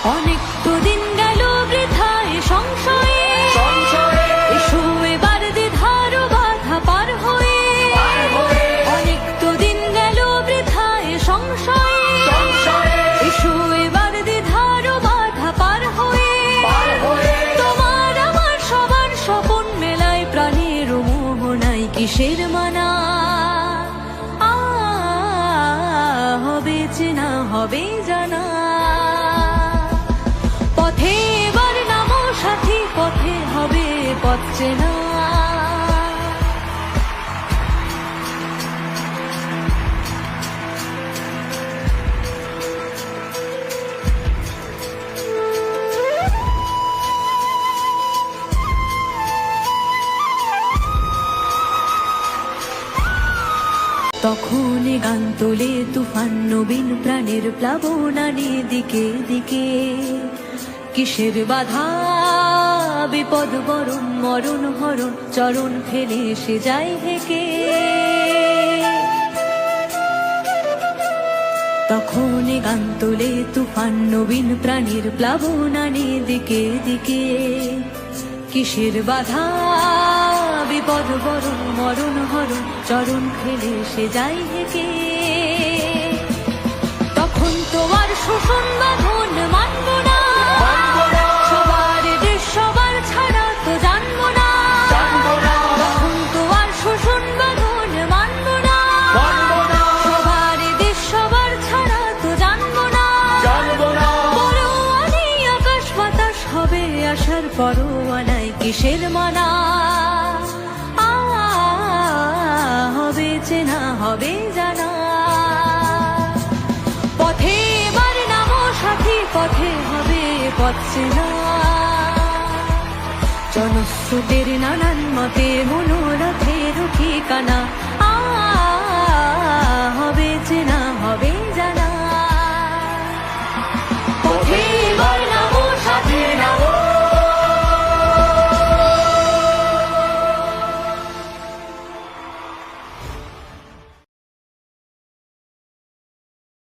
অনেক তো দিন গেল বৃথায় সংশয়ে, এসো এবার দ্বিধার বাধা পার হয়ে। অনেক তো দিন গেল বৃথায় সংশয়ে, এসো এবার দ্বিধার বাধা পার হয়ে। তোমার আমার সবার স্বপন মেলায় প্রাণের মোহনায় কিসের মানা? হবে চেনা হবে জানা, পথে এবার নামো সাথী, পথে হবে পথ চেনা। তখন গান তোলে তুফান নবীন প্রাণের প্লাবনানি দিকে দিকে। কিসের বাধা বিপদ বরণ মরণ হরণ, চরণ ফেলে সে যায় হেকে। তখন গান তোলে তুফান নবীন প্রাণের প্লাবনানি দিকে দিকে। কিসের বাধা বিপদ বরণ মরণ হরণ, চরণ ফেলে সে যায় হেকে। তখন তোমার শোষণ বাঁধন মানব না, সবার দেশ সবার ছাড়া তো জানবো না। তখন তোমার শোষণ বাঁধন মানব না, সবার দেশ সবার ছাড়া তো জানবো না। পরোয়ানি আকাশ বাতাস হবে আসার পরোয়ানায় কিসের মানা? হবে চেনা হবে জানা, পথে এবার নামো সাথী, পথে হবে পথ চেনা। জনস্রোতের নানান মতে মনোরথের ঠিকানা,